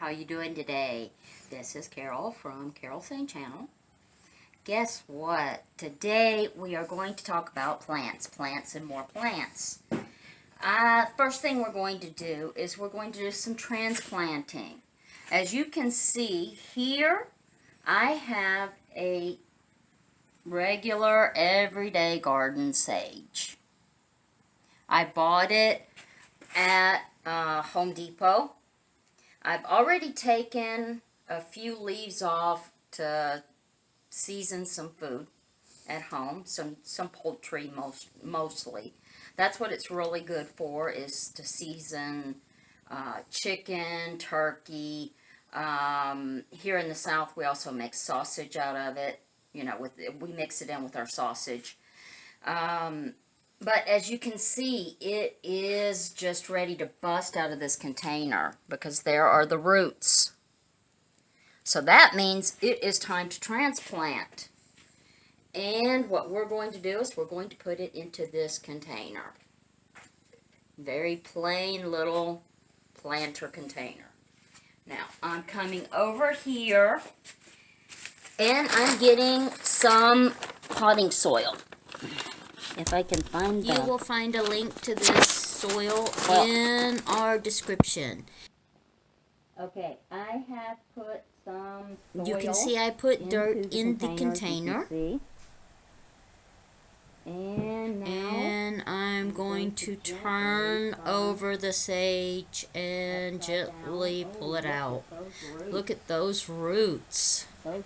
how you doing today? This is Carol from Sane channel. Guess what? Today we are going to talk about plants and more plants. First thing we're going to do is we're going to do some transplanting. As you can see here, I have a regular everyday garden sage. I bought it at Home Depot. I've already taken a few leaves off to season some food at home, some poultry mostly. That's what it's really good for, is to season chicken, turkey. Here in the South, we also make sausage out of it. You know, we mix it in with our sausage. But as you can see, it is just ready to bust out of this container because there are the roots. So that means it is time to transplant. And what we're going to do is we're going to put it into this container. Very plain little planter container. Now, I'm coming over here and I'm getting some potting soil. If I can find that. You will find a link to this soil in our description. Okay, I have put some soil. You can see I put dirt in the container. And I'm going to turn over the sage and gently pull it out. Look at those roots. Those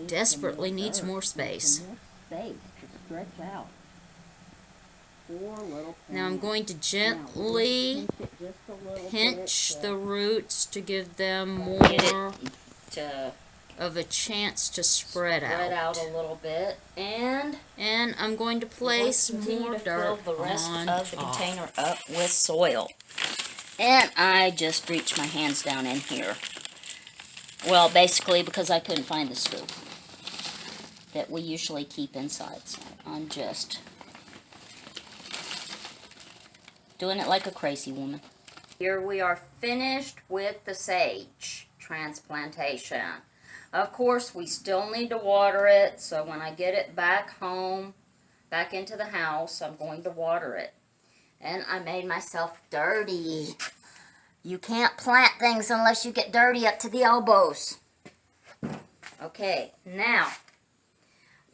desperately needs more space. Stretch out. Now I'm going to gently pinch the roots to give them more of a chance to spread out a little bit, and I'm going to place more dirt the rest of the container up with soil. And I just reached my hands down in here. Well, basically because I couldn't find the scoop that we usually keep inside. So I'm just doing it like a crazy woman. Here we are finished with the sage transplantation. Of course, we still need to water it, so when I get it back home, back into the house, I'm going to water it. And I made myself dirty. You can't plant things unless you get dirty up to the elbows. Okay, now,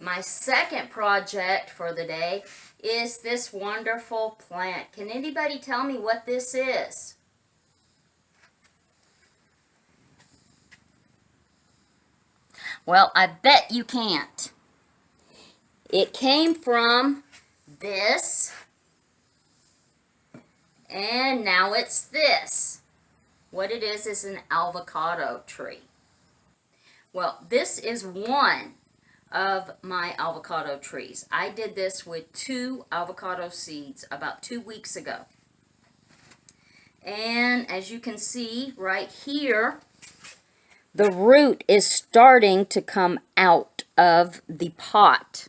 my second project for the day is this wonderful plant. Can anybody tell me what this is? Well, I bet you can't. It came from this, and now it's this. What it is an avocado tree. Well, this is one of my avocado trees. I did this with 2 avocado seeds about 2 weeks ago. And as you can see right here, the root is starting to come out of the pot,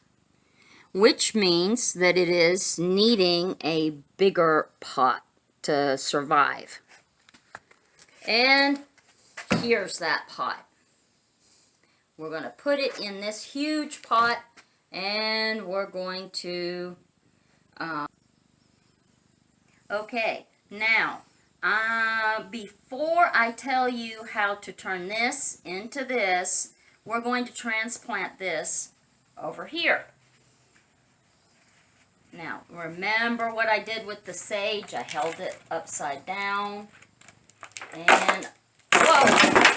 which means that it is needing a bigger pot to survive. And here's that pot. We're going to put it in this huge pot, and we're going to, okay, now, before I tell you how to turn this into this, we're going to transplant this over here. Now, remember what I did with the sage? I held it upside down, and, whoa!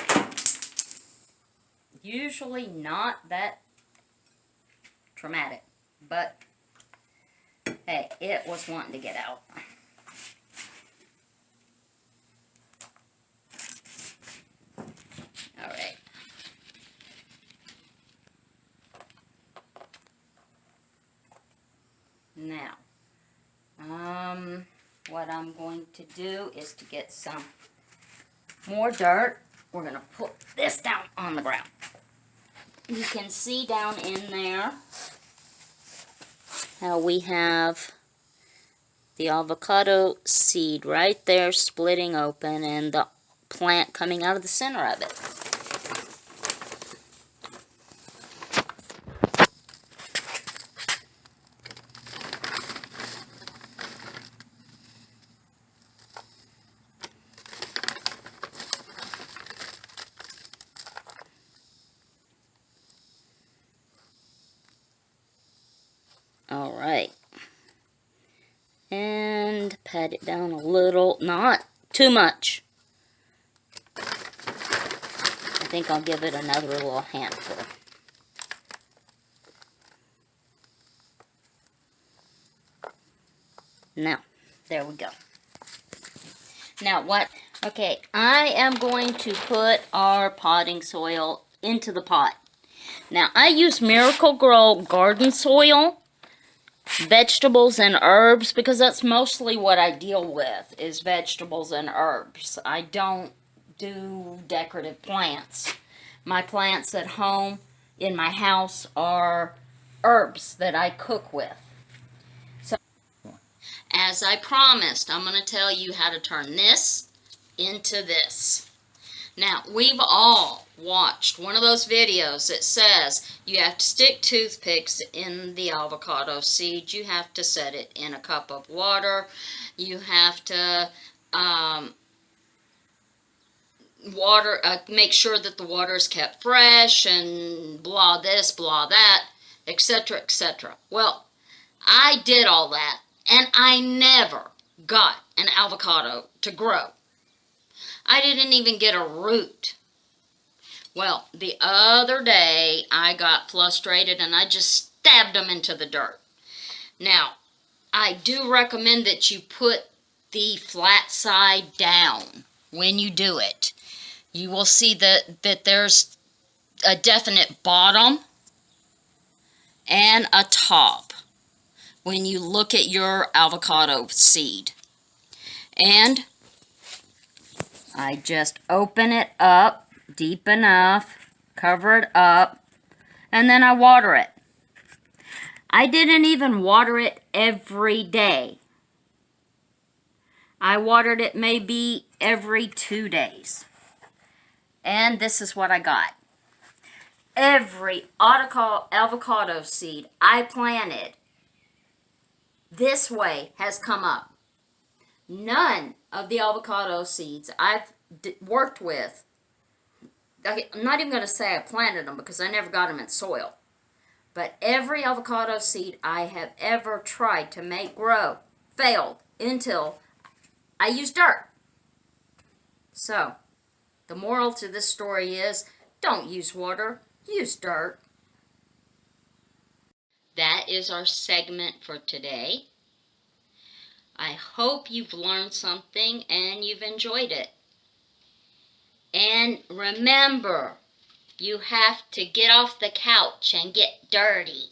Usually not that traumatic, but hey, it was wanting to get out. All right. Now, what I'm going to do is to get some more dirt. We're going to put this down on the ground. You can see down in there how we have the avocado seed right there splitting open, and the plant coming out of the center of it. Alright. And pat it down a little, not too much. I think I'll give it another little handful. Now, there we go. Now what? Okay, I am going to put our potting soil into the pot. Now, I use Miracle-Gro garden soil, vegetables and herbs, because that's mostly what I deal with, is vegetables and herbs. I don't do decorative plants. My plants at home, in my house, are herbs that I cook with. So, as I promised, I'm going to tell you how to turn this into this. Now, we've all watched one of those videos that says you have to stick toothpicks in the avocado seed. You have to set it in a cup of water. You have to make sure that the water is kept fresh and blah this, blah that, etc., etc. Well, I did all that, and I never got an avocado to grow. I didn't even get a root. Well, the other day, I got frustrated and I just stabbed them into the dirt. Now, I do recommend that you put the flat side down when you do it. You will see that there's a definite bottom and a top when you look at your avocado seed. And I just open it up deep enough, cover it up, and then I water it. I didn't even water it every day. I watered it maybe every 2 days. And this is what I got. Every avocado seed I planted this way has come up. None of the avocado seeds I've worked with, I'm not even going to say I planted them because I never got them in soil, but every avocado seed I have ever tried to make grow failed until I used dirt. So, the moral to this story is, don't use water, use dirt. That is our segment for today. I hope you've learned something and you've enjoyed it. And remember, you have to get off the couch and get dirty.